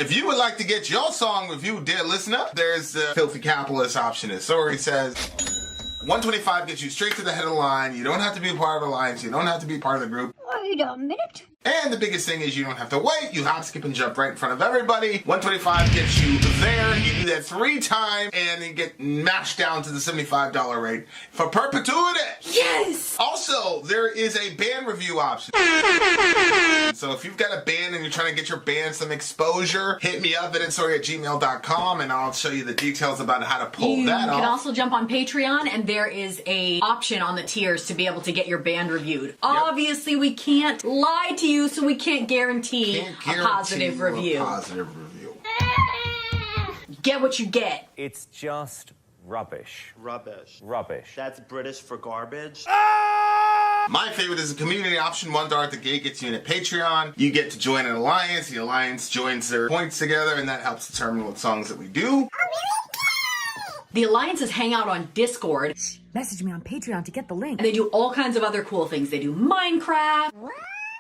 If you would like to get your song reviewed, dear listener, there's the filthy capitalist option. As Sori says, $125 gets you straight to the head of the line. You don't have to be a part of the alliance. You don't have to be part of the group. Wait a minute. And the biggest thing is you don't have to wait. You hop, skip, and jump right in front of everybody. $125 gets you there. You do that 3 times, and then get mashed down to the $75 rate for perpetuity. Yes! Also, there is a band review option. So if you've got a band and you're trying to get your band some exposure, hit me up at vinsori@gmail.com, and I'll show you the details about how to pull that off. You can also jump on Patreon, and there is a option on the tiers to be able to get your band reviewed. Yep. Obviously, we can't lie to you, so we can't guarantee a positive review. Get what you get. It's just rubbish. Rubbish. Rubbish. That's British for garbage. My favorite is the community option. $1 at the gate gets you in at Patreon. You get to join an alliance. The alliance joins their points together, and that helps determine what songs that we do. The alliances hang out on Discord. Message me on Patreon to get the link. And they do all kinds of other cool things. They do Minecraft,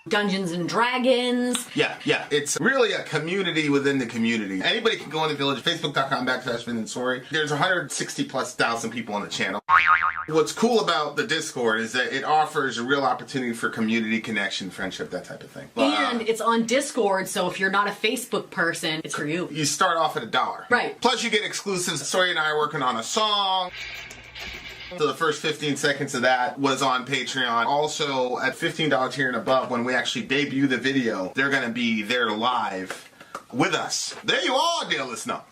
Dungeons and Dragons. Yeah. It's really a community within the community. Anybody can go on the village, facebook.com/Vin and Sori. There's 160,000+ people on the channel. What's cool about the Discord is that it offers a real opportunity for community connection, friendship, that type of thing. And it's on Discord, so if you're not a Facebook person, it's for you. You start off at $1. Right. Plus you get exclusives. Sori and I are working on a song. So the first 15 seconds of that was on Patreon. Also, at $15 tier and above, when we actually debut the video, they're going to be there live with us. There you are, dear listener.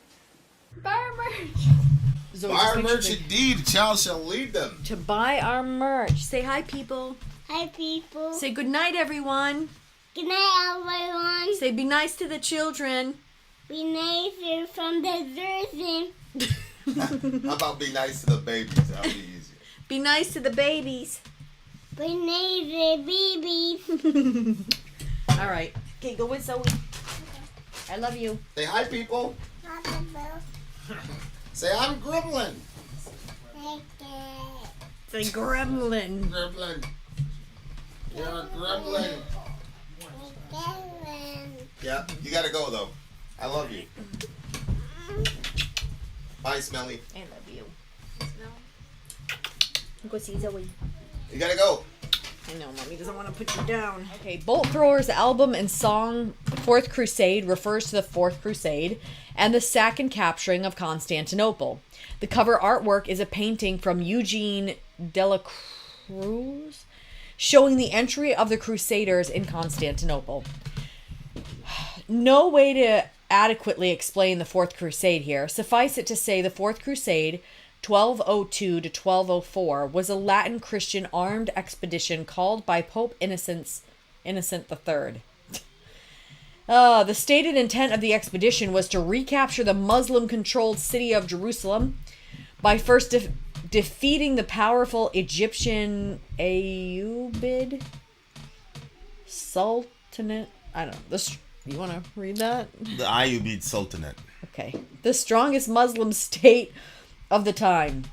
Buy our merch. Buy our merch indeed. A child shall lead them. To buy our merch. Say hi, people. Hi, people. Say good night, everyone. Good night, everyone. Say be nice to the children. Be nicer from the Thursday. How about be nice to the babies? That'll be easier. Be nice to the babies. Be nice to babies. All right. Okay, go with Zoe. I love you. Say hi, people. Say I'm Gremlin. Say gremlin. Gremlin. You're a gremlin. Yeah, you gotta go though. I love you. Bye, Smelly. I love you. Go see Zoe. You gotta go. I know, Mommy doesn't want to put you down. Okay, Bolt Thrower's album and song Fourth Crusade refers to the Fourth Crusade and the sack and capturing of Constantinople. The cover artwork is a painting from Eugene Delacruz showing the entry of the Crusaders in Constantinople. No way to adequately explain the Fourth Crusade here. Suffice it to say the Fourth Crusade, 1202 to 1204, was a Latin Christian armed expedition called by Pope Innocent III. The stated intent of the expedition was to recapture the Muslim-controlled city of Jerusalem by first defeating the powerful Egyptian Ayyubid Sultanate. I don't know. You want to read that? The Ayyubid Sultanate. Okay. The strongest Muslim state of the time.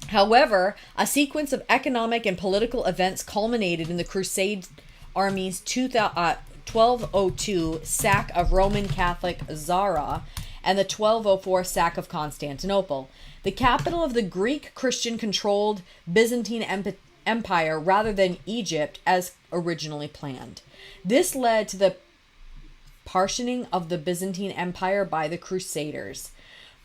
However, a sequence of economic and political events culminated in the Crusade army's 1202 sack of Roman Catholic Zara and the 1204 sack of Constantinople, the capital of the Greek Christian-controlled Byzantine Empire rather than Egypt as originally planned. This led to the partitioning of the Byzantine Empire by the Crusaders.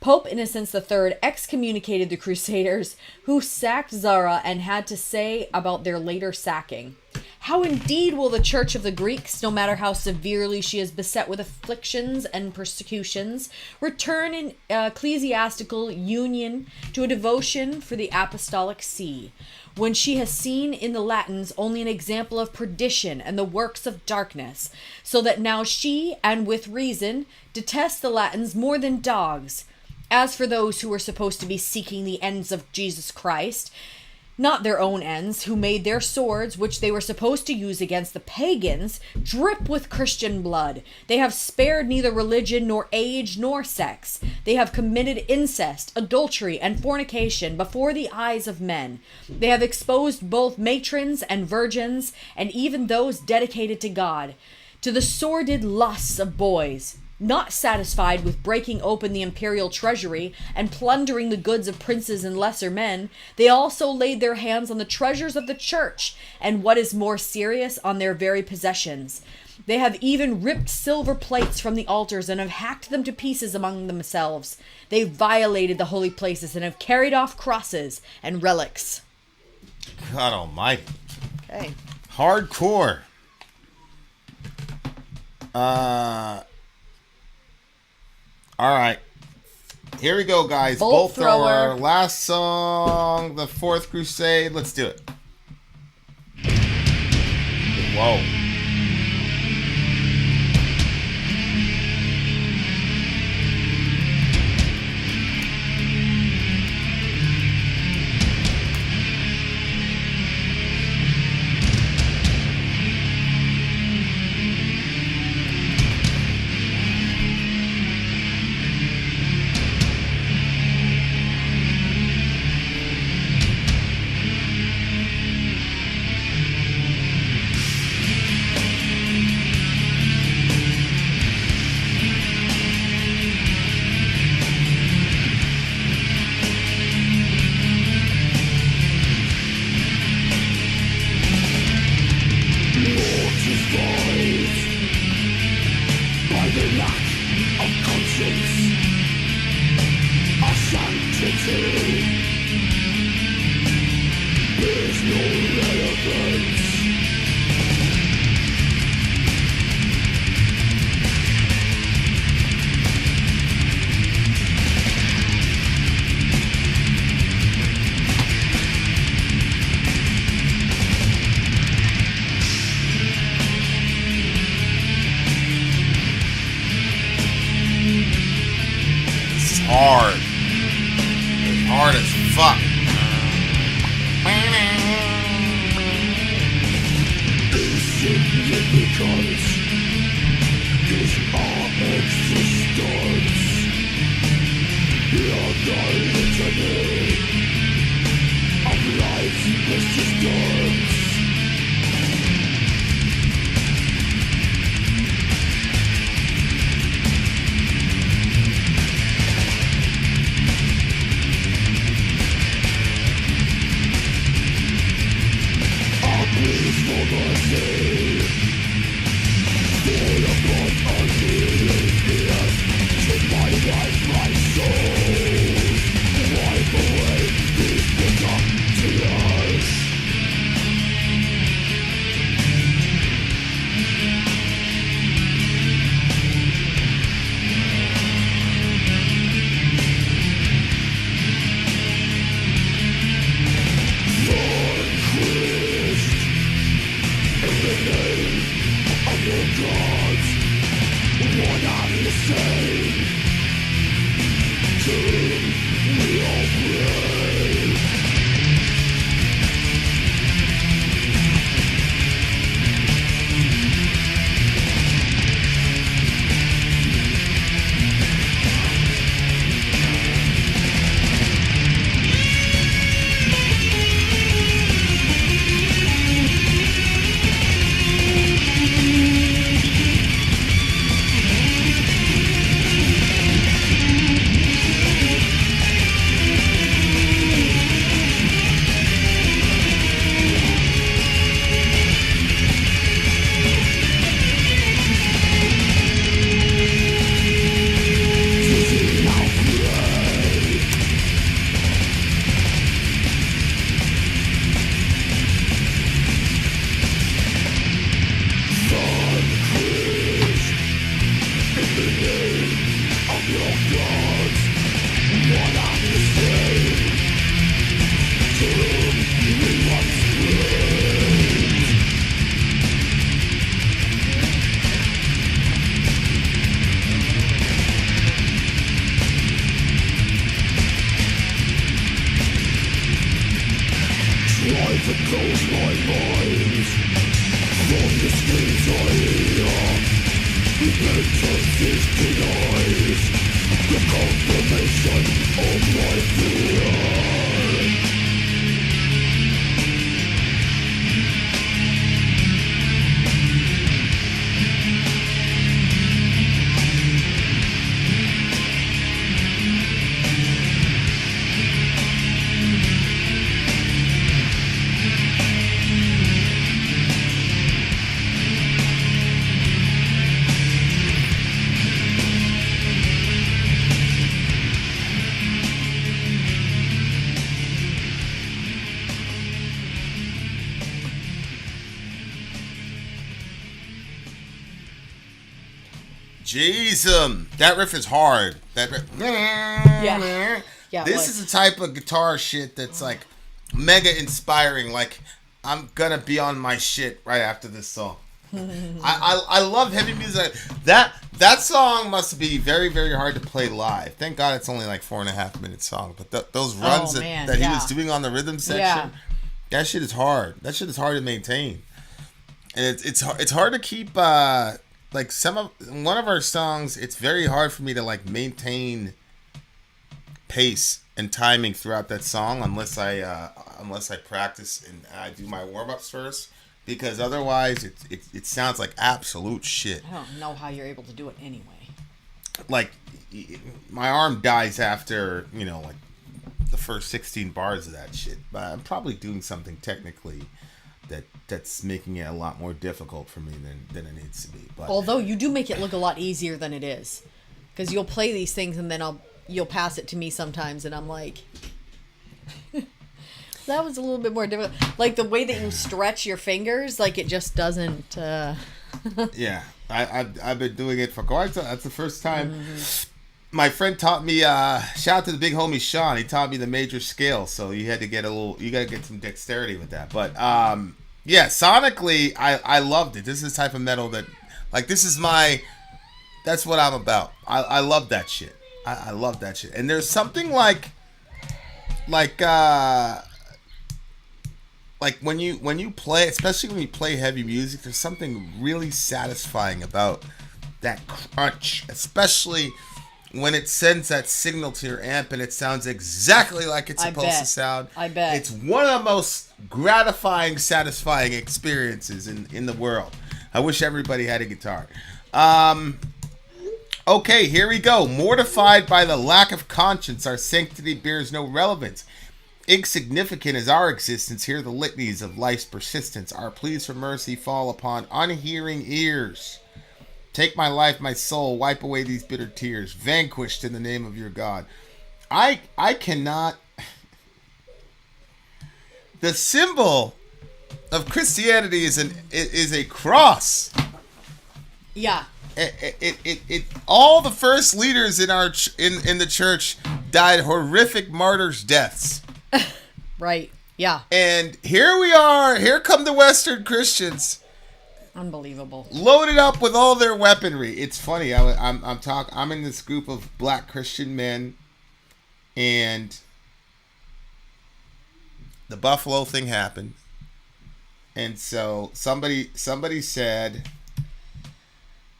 Pope Innocent III excommunicated the Crusaders who sacked Zara and had to say about their later sacking. How indeed will the Church of the Greeks, no matter how severely she is beset with afflictions and persecutions, return in ecclesiastical union to a devotion for the Apostolic See, when she has seen in the Latins only an example of perdition and the works of darkness, so that now she, and with reason, detests the Latins more than dogs. As for those who were supposed to be seeking the ends of Jesus Christ, not their own ends, who made their swords, which they were supposed to use against the pagans, drip with Christian blood. They have spared neither religion, nor age, nor sex. They have committed incest, adultery, and fornication before the eyes of men. They have exposed both matrons and virgins, and even those dedicated to God, to the sordid lusts of boys. Not satisfied with breaking open the imperial treasury and plundering the goods of princes and lesser men, they also laid their hands on the treasures of the church, and what is more serious, on their very possessions. They have even ripped silver plates from the altars and have hacked them to pieces among themselves. They violated the holy places and have carried off crosses and relics. God almighty. Okay. Hardcore. Alright. Here we go, guys. Bolt thrower. thrower. Last song, the Fourth Crusade. Let's do it. Whoa. Hard. It's hard as fuck. Insignificance is our existence. Beyond our litany of life's resistance. Jeez, that riff is hard. That riff. Yeah. Yeah. This is the type of guitar shit that's like mega inspiring. Like, I'm gonna be on my shit right after this song. I love heavy music. That song must be very, very hard to play live. Thank God it's only like 4.5 minute song. But those runs that he was doing on the rhythm section, that shit is hard. That shit is hard to maintain, and it's hard to keep. Like one of our songs, it's very hard for me to like maintain pace and timing throughout that song unless I practice and I do my warm-ups first, because otherwise it sounds like absolute shit. I don't know how you're able to do it anyway. Like, my arm dies after, like the first 16 bars of that shit. But I'm probably doing something technically that's making it a lot more difficult for me than it needs to be. But although you do make it look a lot easier than it is, because you'll play these things and then you'll pass it to me sometimes, and I'm like, that was a little bit more difficult. Like the way that you stretch your fingers, like it just doesn't. Yeah, I've been doing it for quite some. That's the first time. My friend taught me. Shout out to the big homie Sean. He taught me the major scale, so you had to get you got to get some dexterity with that. But yeah, sonically, I loved it. This is the type of metal that, like, that's what I'm about. I love that shit. I love that shit. And there's something like when you play, especially when you play heavy music, there's something really satisfying about that crunch, especially when it sends that signal to your amp and it sounds exactly like it's supposed to sound. I bet. It's one of the most gratifying, satisfying experiences in the world. I wish everybody had a guitar. Okay, here we go. Mortified by the lack of conscience, our sanctity bears no relevance. Insignificant is our existence. Hear the litanies of life's persistence. Our pleas for mercy fall upon unhearing ears. Take my life, my soul, wipe away these bitter tears. Vanquished in the name of your God. I cannot. The symbol of Christianity is a cross. Yeah. It all the first leaders in our in the church died horrific martyrs' deaths. Right. Yeah. And here we are. Here come the Western Christians. Unbelievable. Loaded up with all their weaponry. It's funny. I'm in this group of black Christian men, and the Buffalo thing happened, and so somebody said,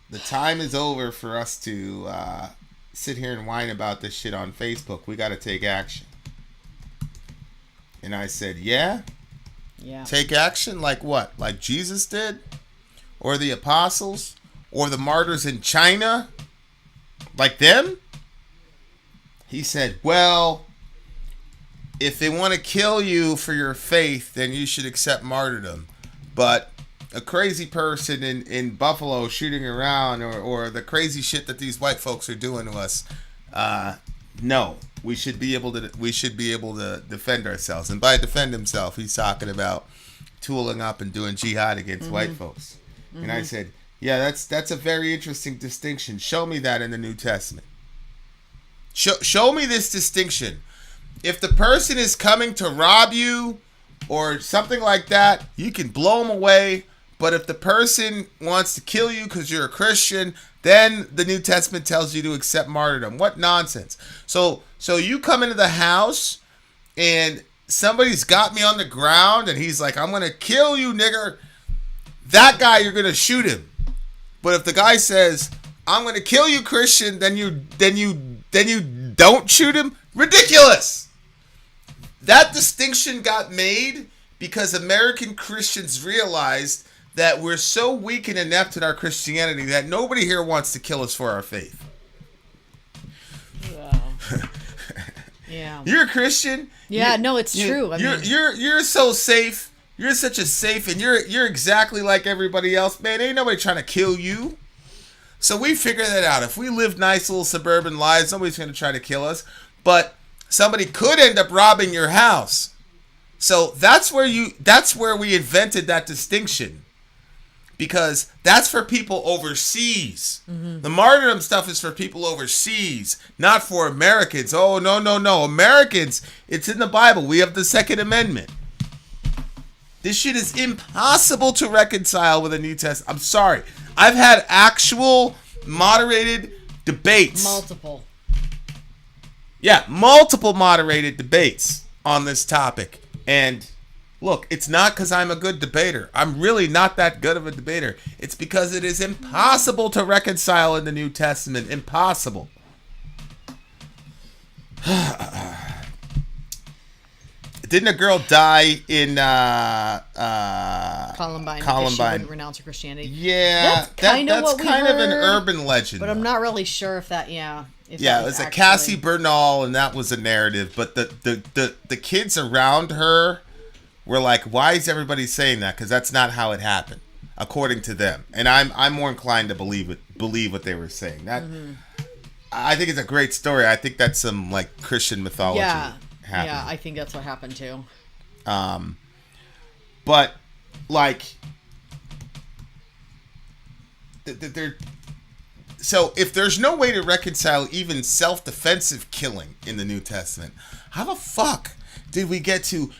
the time is over for us to sit here and whine about this shit on Facebook. We got to take action. And I said, yeah? Take action? Like what? Like Jesus did? Or the apostles? Or the martyrs in China? Like them? He said, well, if they want to kill you for your faith, then you should accept martyrdom. But a crazy person in Buffalo shooting around, or the crazy shit that these white folks are doing to us, no. We should be able to defend ourselves. And by defend himself, he's talking about tooling up and doing jihad against white folks. And I said, yeah, that's a very interesting distinction. Show me that in the New Testament. Show me this distinction. If the person is coming to rob you or something like that, you can blow them away. But if the person wants to kill you because you're a Christian, then the New Testament tells you to accept martyrdom. What nonsense. So you come into the house and somebody's got me on the ground and he's like, I'm going to kill you, nigger. That guy, you're going to shoot him. But if the guy says, I'm going to kill you, Christian, then you don't shoot him. Ridiculous. That distinction got made because American Christians realized that we're so weak and inept in our Christianity that nobody here wants to kill us for our faith. Wow. Yeah. You're a Christian. Yeah, no, it's true. You're so safe. You're such a safe, and you're exactly like everybody else. Man, ain't nobody trying to kill you. So we figured that out. If we live nice little suburban lives, nobody's going to try to kill us. But somebody could end up robbing your house. So that's where we invented that distinction. because that's for people overseas. The martyrdom stuff is for people overseas, not for Americans. Oh, no. Americans, it's in the Bible. We have the Second Amendment. This shit is impossible to reconcile with the New Testament. I'm sorry. I've had actual moderated debates. Multiple moderated debates on this topic. And look, it's not because I'm a good debater. I'm really not that good of a debater. It's because it is impossible to reconcile in the New Testament. Impossible. Didn't a girl die in Columbine? Columbine. Because she wouldn't renounce her Christianity. Yeah, that's kind of an urban legend. But I'm not really sure if that. Yeah. It was a Cassie Bernal, and that was a narrative. But the kids around her were like, "Why is everybody saying that?" Because that's not how it happened, according to them. And I'm more inclined to believe what they were saying. That I think it's a great story. I think that's some like Christian mythology. Yeah, I think that's what happened too. But like, they're. So if there's no way to reconcile even self-defensive killing in the New Testament, how the fuck did we get to,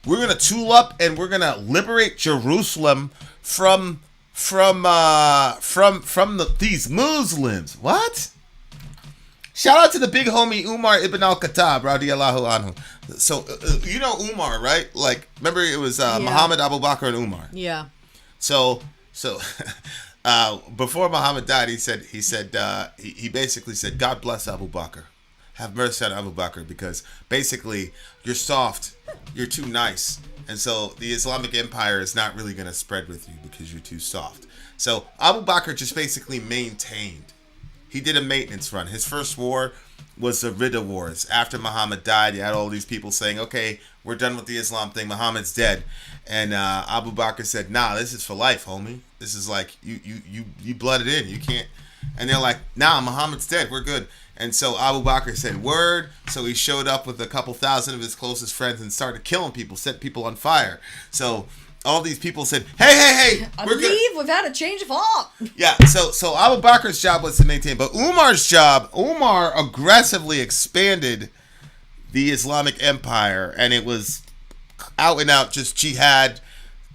we're going to tool up and we're going to liberate Jerusalem from these Muslims? What? Shout out to the big homie Umar ibn al-Khattab, radiyallahu anhu. So, you know Umar, right? Like, remember it was Muhammad, Abu Bakr, and Umar. Yeah. So before Muhammad died, he basically said, God bless Abu Bakr. Have mercy on Abu Bakr, because basically you're soft, you're too nice. And so the Islamic Empire is not really going to spread with you because you're too soft. So Abu Bakr just basically maintained. He did a maintenance run. His first war was the Ridda Wars. After Muhammad died, you had all these people saying, okay, we're done with the Islam thing. Muhammad's dead. And Abu Bakr said, nah, this is for life, homie. This is like, you blooded in. You can't. And they're like, nah, Muhammad's dead. We're good. And so Abu Bakr said, word. So he showed up with a couple thousand of his closest friends and started killing people, set people on fire. So all these people said, hey, we've had a change of heart. Yeah, so Abu Bakr's job was to maintain, but Umar aggressively expanded the Islamic Empire, and it was out and out just jihad,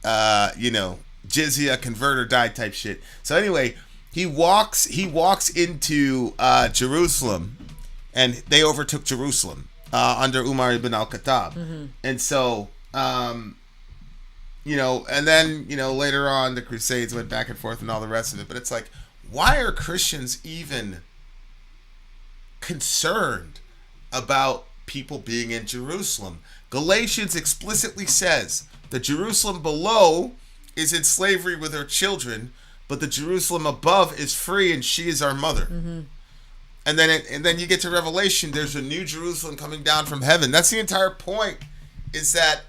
jizya, convert or die type shit. So anyway, he walks into Jerusalem, and they overtook Jerusalem under Umar ibn al-Khattab. And so and then, later on the Crusades went back and forth and all the rest of it. But it's like, why are Christians even concerned about people being in Jerusalem? Galatians explicitly says the Jerusalem below is in slavery with her children, but the Jerusalem above is free, and she is our mother. And then you get to Revelation, there's a new Jerusalem coming down from heaven. That's the entire point, is that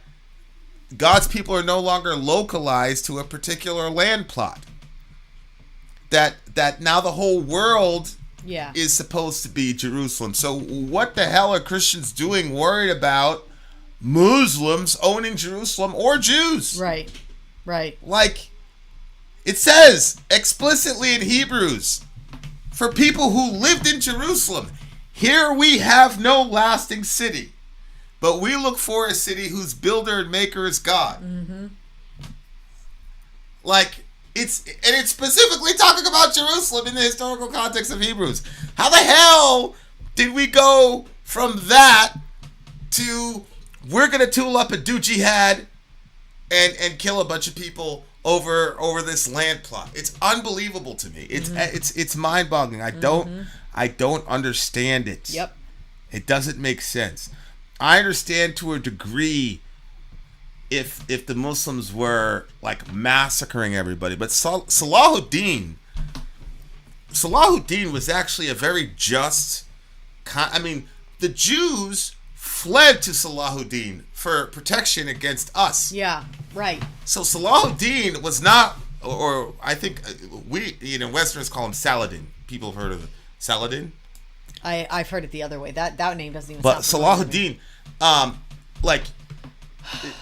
God's people are no longer localized to a particular land plot. That now the whole world is supposed to be Jerusalem. So what the hell are Christians doing worried about Muslims owning Jerusalem or Jews? Right. Like, it says explicitly in Hebrews, for people who lived in Jerusalem, here we have no lasting city, but we look for a city whose builder and maker is God. Like, it's specifically talking about Jerusalem in the historical context of Hebrews. How the hell did we go from that to we're gonna tool up and do jihad and kill a bunch of people over this land plot? It's unbelievable to me. It's mind-boggling. I don't understand it. Yep. It doesn't make sense. I understand to a degree if the Muslims were like massacring everybody, but Saladin was actually a very just. The Jews fled to Saladin for protection against us. Yeah, right. So Saladin was not, or I think we, Westerners call him Saladin. People have heard of Saladin. I've heard it the other way. That name doesn't even. But Saladin,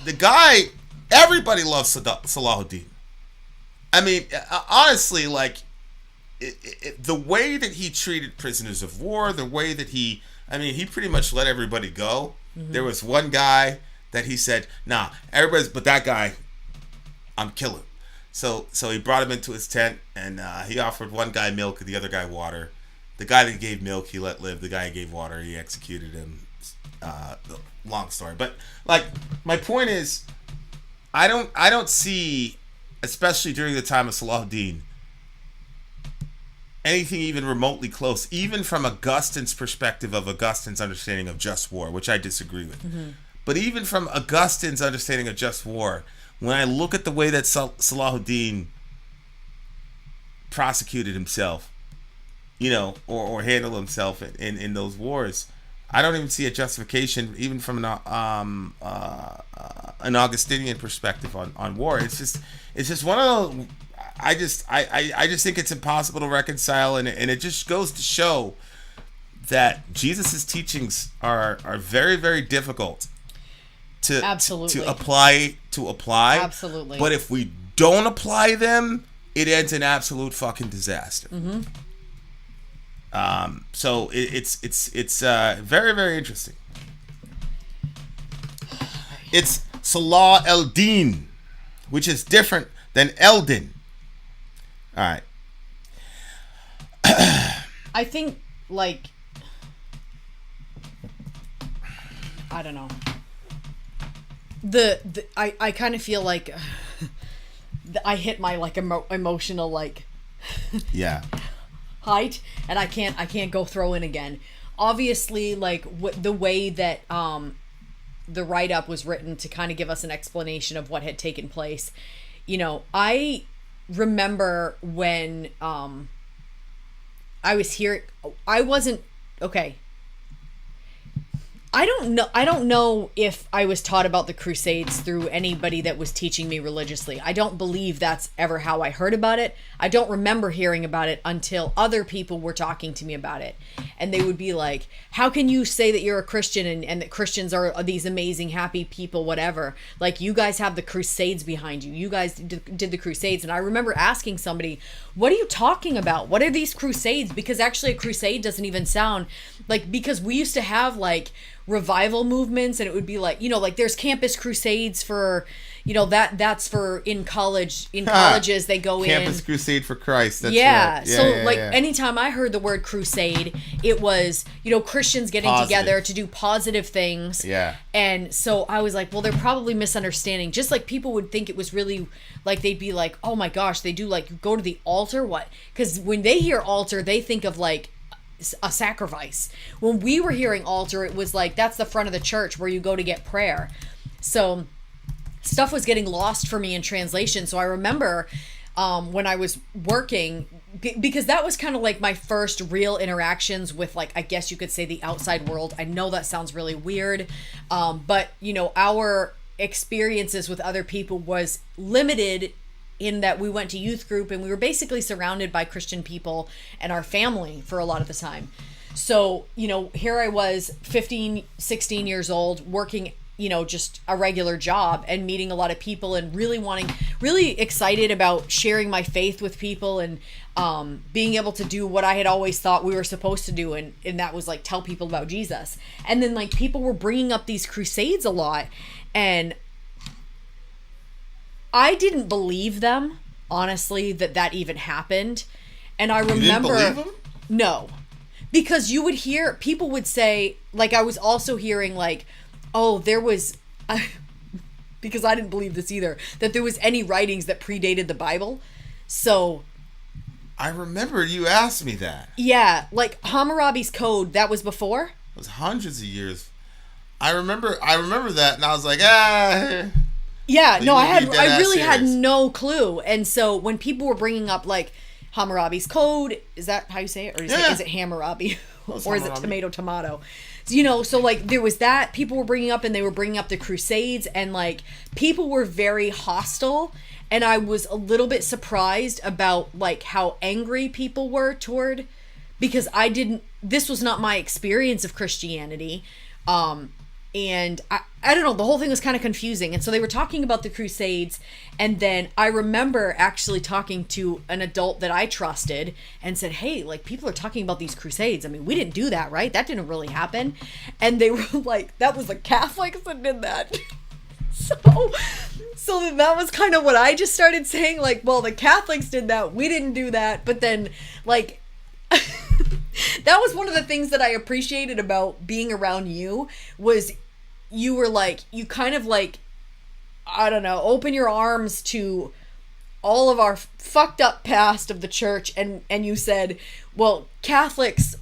the guy, everybody loves Saladin. I mean, honestly, like, the way that he treated prisoners of war, the way that he pretty much let everybody go. Mm-hmm. There was one guy that he said, nah, but that guy, I'm killing. So he brought him into his tent, and he offered one guy milk and the other guy water. The guy that gave milk, he let live. The guy who gave water, he executed him. Long story. But, like, my point is, I don't see, especially during the time of Saladin, anything even remotely close, even from Augustine's perspective of Augustine's understanding of just war, which I disagree with. Mm-hmm. But even from Augustine's understanding of just war, when I look at the way that Saladin prosecuted himself, or handled himself in those wars, I don't even see a justification, even from an Augustinian perspective on war. It's just one of those. I just think it's impossible to reconcile, and it just goes to show that Jesus's teachings are very, very difficult to apply. Absolutely. But if we don't apply them, it ends in absolute fucking disaster. Mm-hmm. So it's very, very interesting. It's Salah el-Din, which is different than Eldin. All right. I think, like, I don't know. I kind of feel like I hit my, like, emotional, like, yeah, height, and I can't go throw in again. Obviously, like, the way that the write-up was written to kind of give us an explanation of what had taken place. I remember when I was here, I wasn't okay. I don't know if I was taught about the Crusades through anybody that was teaching me religiously. I don't believe that's ever how I heard about it. I don't remember hearing about it until other people were talking to me about it. And they would be like, how can you say that you're a Christian and that Christians are these amazing, happy people, whatever? Like, you guys have the Crusades behind you. You guys did the Crusades. And I remember asking somebody, what are you talking about? What are these Crusades? Because actually a crusade doesn't even sound like, because we used to have, like, revival movements, and it would be like, like there's campus crusades for, that's for in colleges they go campus crusade for Christ. That's yeah. Right. So anytime I heard the word crusade, it was, Christians getting together to do positive things. Yeah. And so I was like, well, they're probably misunderstanding. Just like people would think it was really, like, they'd be like, oh my gosh, they do, like, go to the altar? What? Because when they hear altar, they think of, like, a sacrifice. When we were hearing altar, it was like, that's the front of the church where you go to get prayer. So stuff was getting lost for me in translation. So I remember when I was working, because that was kind of like my first real interactions with, like, I guess you could say the outside world. I know that sounds really weird, but our experiences with other people was limited in that we went to youth group and we were basically surrounded by Christian people and our family for a lot of the time. So, here I was 15, 16 years old working, just a regular job and meeting a lot of people and really excited about sharing my faith with people and being able to do what I had always thought we were supposed to do. And that was, like, tell people about Jesus. And then, like, people were bringing up these crusades a lot, and I didn't believe them, honestly, that even happened. And I remember... You didn't believe them? No. Because you would hear... People would say... Like, I was also hearing, like, oh, there was... because I didn't believe this either. That there was any writings that predated the Bible. So... I remember you asked me that. Yeah. Like, Hammurabi's Code, that was before? It was hundreds of years. I remember that, and I was like, Yeah, no, I really serious. had no clue. And so when people were bringing up, like, Hammurabi's Code, is that how you say it? Or is it Hammurabi? Or is it tomato? So, like, there was that people were bringing up, and they were bringing up the Crusades, and, like, people were very hostile, and I was a little bit surprised about, like, how angry people were toward, because this was not my experience of Christianity. And I don't know, the whole thing was kind of confusing. And so they were talking about the Crusades, and then I remember actually talking to an adult that I trusted and said, hey, like, people are talking about these Crusades. I mean, we didn't do that, right? That didn't really happen. And they were like, that was the Catholics that did that. So then that was kind of what I just started saying, like, well, the Catholics did that, we didn't do that. But then, like, that was one of the things that I appreciated about being around you, was you were like, you kind of like, I don't know, open your arms to all of our fucked up past of the church, and you said, well, Catholics,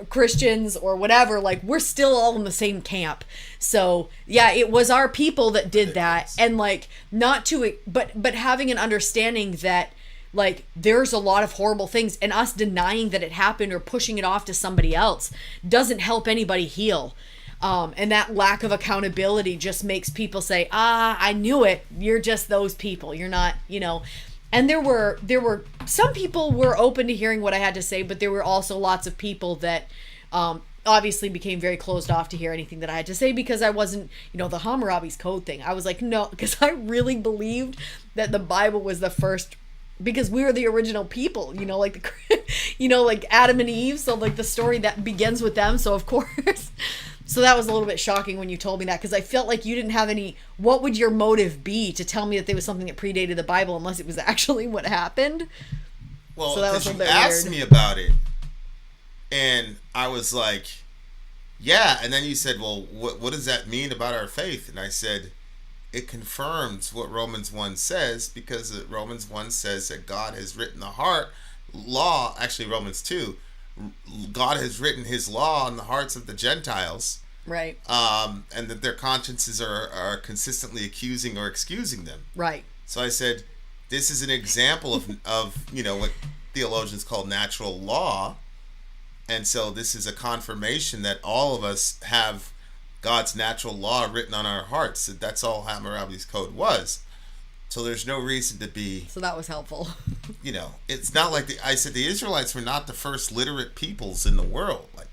Christians, or whatever, like, we're still all in the same camp. So yeah, it was our people that did that, and like, not to, but having an understanding that, like, there's a lot of horrible things, and us denying that it happened or pushing it off to somebody else doesn't help anybody heal. And that lack of accountability just makes people say, I knew it. You're just those people. You're not, you know. And there were some people were open to hearing what I had to say, but there were also lots of people that obviously became very closed off to hear anything that I had to say, because I wasn't, you know, the Hammurabi's Code thing. I was like, no, because I really believed that the Bible was the first, because we were the original people, you know, like you know, like Adam and Eve. So like the story that begins with them. So of course, so that was a little bit shocking when you told me that, because I felt like you didn't have any, what would your motive be to tell me that there was something that predated the Bible, unless it was actually what happened? Well, so that was because a you bit asked weird. me about it, and I was like, yeah, and then you said, well, what does that mean about our faith? And I said, it confirms what Romans 1 says, because Romans 1 says that God has written the heart law, actually Romans 2, God has written his law on the hearts of the Gentiles, right? And that their consciences are consistently accusing or excusing them, right? So I said, this is an example of you know, what theologians call natural law, and so this is a confirmation that all of us have God's natural law written on our hearts. That's all Hammurabi's Code was. So there's no reason to be. So that was helpful. You know, it's not like I said, the Israelites were not the first literate peoples in the world. Like,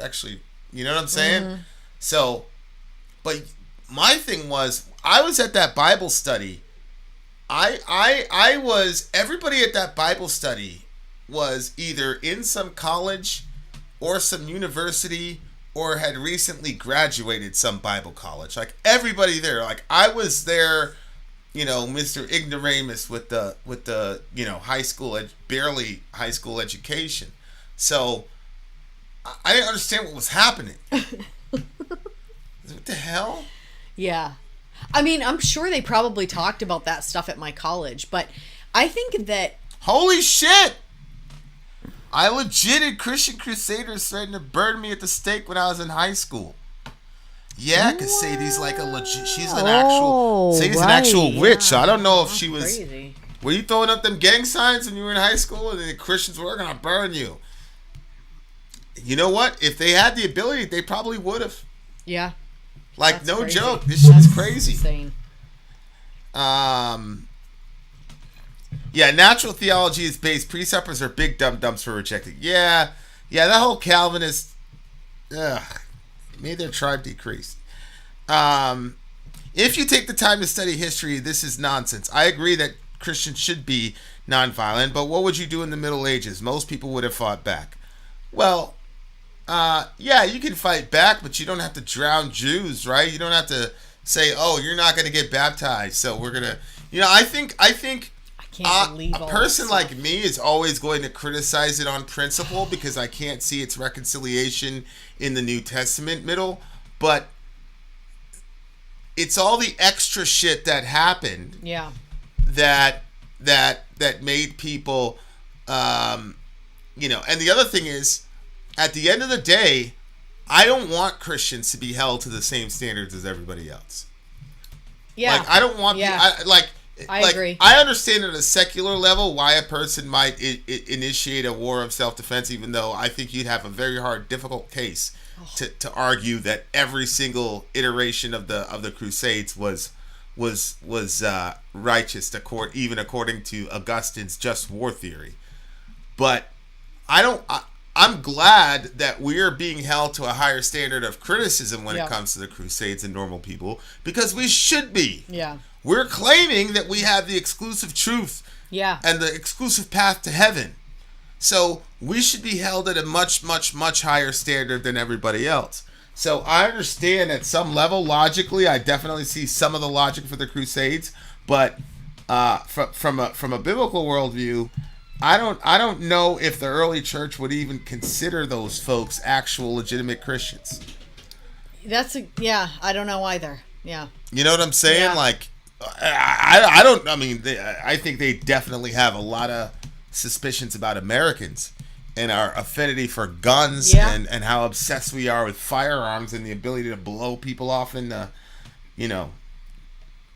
actually, you know what I'm saying? Mm-hmm. So, but my thing was, I was at that Bible study. I was, everybody at that Bible study was either in some college or some university, or had recently graduated some Bible college. Like, everybody there. Like, I was there, you know, Mr. Ignoramus with the you know, barely high school education. So I didn't understand what was happening. What the hell? Yeah. I mean, I'm sure they probably talked about that stuff at my college, but I think that... Holy shit! I legit had Christian Crusaders threatened to burn me at the stake when I was in high school. Yeah, because Sadie's like a legit... She's an actual... Sadie's an actual witch, so I don't know if she was... Crazy. Were you throwing up them gang signs when you were in high school and the Christians were going to burn you? You know what? If they had the ability, they probably would have. Yeah. Like, That's no crazy. joke. This shit is crazy. Insane. Yeah, natural theology is based. Presuppers are big dumb-dumbs for rejecting. Yeah, that whole Calvinist... made their tribe decrease. If you take the time to study history, this is nonsense. I agree that Christians should be nonviolent, but what would you do in the Middle Ages? Most people would have fought back. Well, yeah, you can fight back, but you don't have to drown Jews, right? You don't have to say, oh, you're not going to get baptized, so we're going to... You know, I think can't believe a person like me is always going to criticize it on principle because I can't see its reconciliation in the New Testament middle, but it's all the extra shit that happened. Yeah. That made people, you know, and the other thing is, at the end of the day, I don't want Christians to be held to the same standards as everybody else. Yeah. Like, I don't want I agree. I understand at a secular level why a person might initiate a war of self-defense, even though I think you'd have a very difficult case to argue that every single iteration of the Crusades was righteous, even according to Augustine's just war theory. But I I'm glad that we're being held to a higher standard of criticism when it comes to the Crusades and normal people, because we should be. Yeah. We're claiming that we have the exclusive truth and the exclusive path to heaven. So we should be held at a much, much, much higher standard than everybody else. So I understand at some level, logically, I definitely see some of the logic for the Crusades, but from a biblical worldview, I don't know if the early church would even consider those folks actual legitimate Christians. I don't know either. Yeah. You know what I'm saying? Yeah. Like, I think they definitely have a lot of suspicions about Americans and our affinity for guns and how obsessed we are with firearms and the ability to blow people off in the,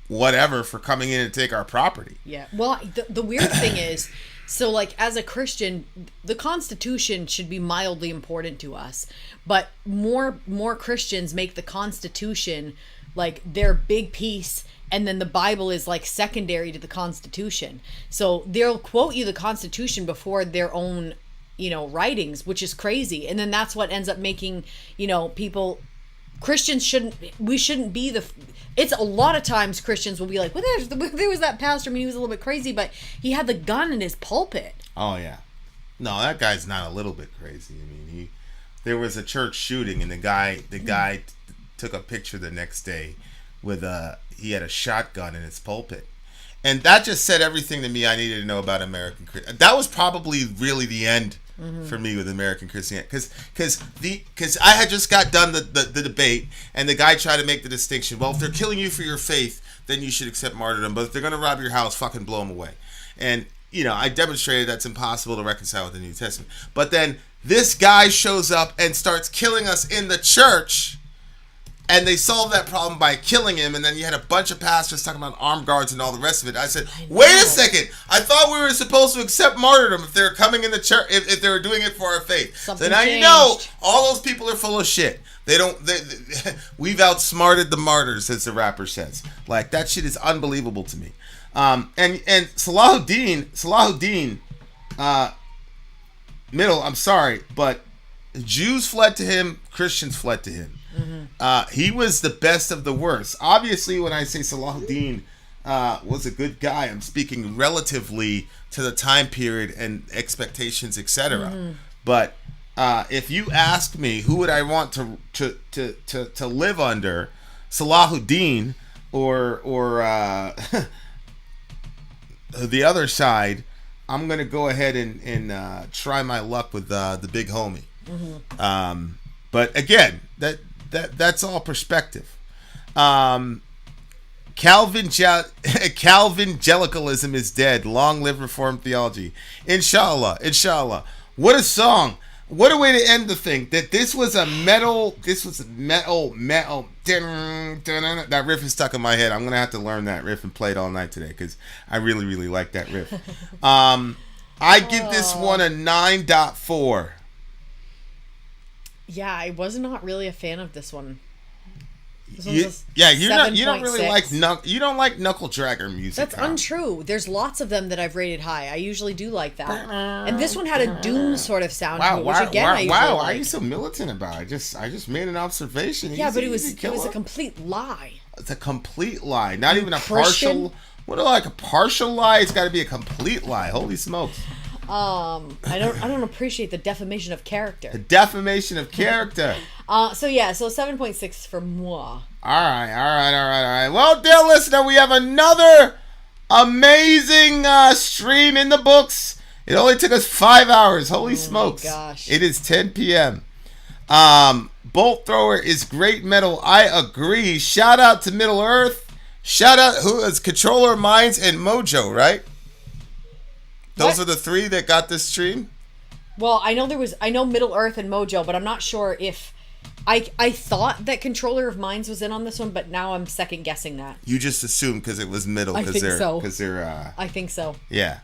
whatever, for coming in and take our property. Yeah. Well, the weird thing is, so like as a Christian, the Constitution should be mildly important to us, but more Christians make the Constitution like their big piece, and then the Bible is like secondary to the Constitution. So they'll quote you the Constitution before their own, writings, which is crazy. And then that's what ends up making, people, Christians shouldn't be it's a lot of times Christians will be like, well, there was that pastor, he was a little bit crazy, but he had the gun in his pulpit. Oh yeah. No, that guy's not a little bit crazy. There was a church shooting, and the guy took a picture the next day with he had a shotgun in his pulpit. And that just said everything to me I needed to know about American Christianity. That was probably really the end for me with American Christianity, because I had just got done the debate, and the guy tried to make the distinction. Well, if they're killing you for your faith, then you should accept martyrdom. But if they're going to rob your house, fucking blow them away. And I demonstrated that's impossible to reconcile with the New Testament. But then this guy shows up and starts killing us in the church. And they solved that problem by killing him, and then you had a bunch of pastors talking about armed guards and all the rest of it. I said, wait a second. I thought we were supposed to accept martyrdom if they were coming in the church, if they were doing it for our faith. Something so now changed. You know, all those people are full of shit. We've outsmarted the martyrs, as the rapper says. Like, that shit is unbelievable to me. And Saladin, I'm sorry, but Jews fled to him, Christians fled to him. He was the best of the worst. Obviously, when I say Saladin was a good guy, I'm speaking relatively to the time period and expectations, etc. But if you ask me, who would I want to live under, Saladin or the other side, I'm gonna go ahead and try my luck with the big homie. But again, that's all perspective. Calvinism is dead. Long live Reformed theology. Inshallah. What a song. What a way to end the thing. This was metal. That riff is stuck in my head. I'm going to have to learn that riff and play it all night today, because I really, really like that riff. I give this one a 9.4. Yeah, I was not really a fan of this one. You don't really like knuckle dragger music. That's untrue. There's lots of them that I've rated high. I usually do like that. And this one had a doom sort of sound to it, which again I usually like. Why are you so militant about it? I just made an observation. Yeah, but it was a complete lie. It's a complete lie. Not even a partial. What, like a partial lie? It's got to be a complete lie. Holy smokes. I don't appreciate the defamation of character. The defamation of character. So 7.6 for moi. All right. Well, dear listener, we have another amazing stream in the books. It only took us 5 hours. Holy smokes. My gosh. It is 10 p.m. Bolt Thrower is great metal. I agree. Shout out to Middle Earth. Shout out who is Controller Minds and Mojo, right? Those are the three that got this stream? Well, I know Middle Earth and Mojo, but I'm not sure if I thought that Controller of Minds was in on this one, but now I'm second guessing that. You just assumed because it was middle. I think so. I think so. Yeah.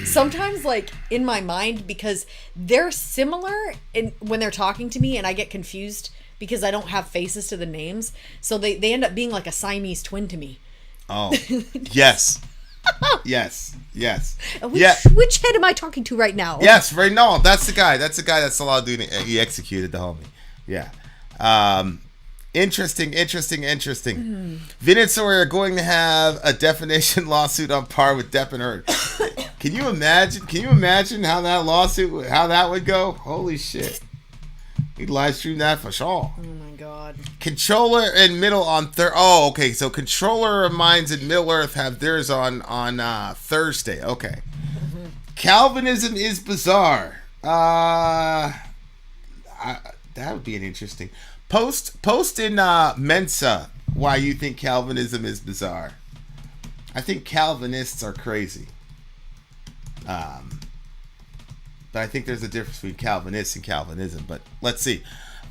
Sometimes, like, in my mind, because they're similar when they're talking to me, and I get confused because I don't have faces to the names, so they end up being like a Siamese twin to me. Oh, yes. Yes. Which head am I talking to right now? Yes, right. No, that's the guy. That's Saladin. He executed the homie. Yeah. Interesting. Vin and Sori are going to have a defamation lawsuit on par with Depp and Heard. Can you imagine how that would go? Holy shit. He'd live stream that for sure. Oh my god. Controller and Middle on Oh, okay. So Controller of Minds and Middle Earth have theirs on Thursday. Okay. Mm-hmm. Calvinism is bizarre. That would be an interesting post in Mensa why you think Calvinism is bizarre. I think Calvinists are crazy. But I think there's a difference between Calvinists and Calvinism. But let's see.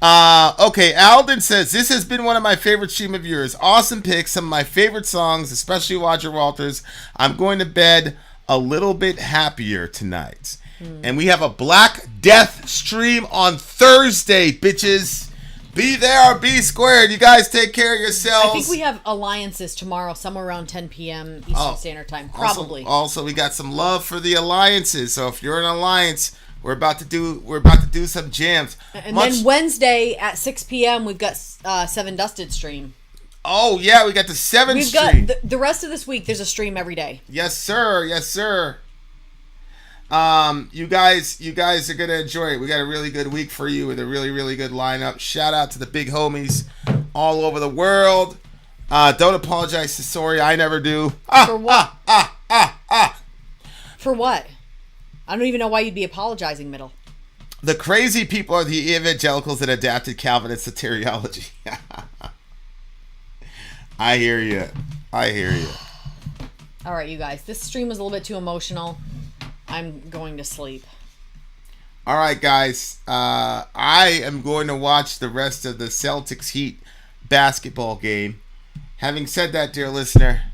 Okay, Alden says, this has been one of my favorite stream of yours. Awesome picks, some of my favorite songs, especially Roger Walters. I'm going to bed a little bit happier tonight. And we have a Black Death stream on Thursday, bitches. Be there or be squared. You guys take care of yourselves. I think we have alliances tomorrow, somewhere around 10 p.m. Eastern Standard Time. Probably. Also, we got some love for the alliances. So if you're an alliance, we're about to do some jams. And then Wednesday at 6 p.m. we've got Seven Dusted stream. Oh yeah, we got the stream. We've got the rest of this week. There's a stream every day. Yes, sir. You guys are gonna enjoy it. We got a really good week for you with a really, really good lineup. Shout out to the big homies all over the world. Don't apologize to Sori. I never do. For what? For what? I don't even know why you'd be apologizing, Middle. The crazy people are the evangelicals that adapted Calvinist soteriology. I hear you. All right, you guys. This stream was a little bit too emotional. I'm going to sleep. All right, guys. I am going to watch the rest of the Celtics Heat basketball game. Having said that, dear listener,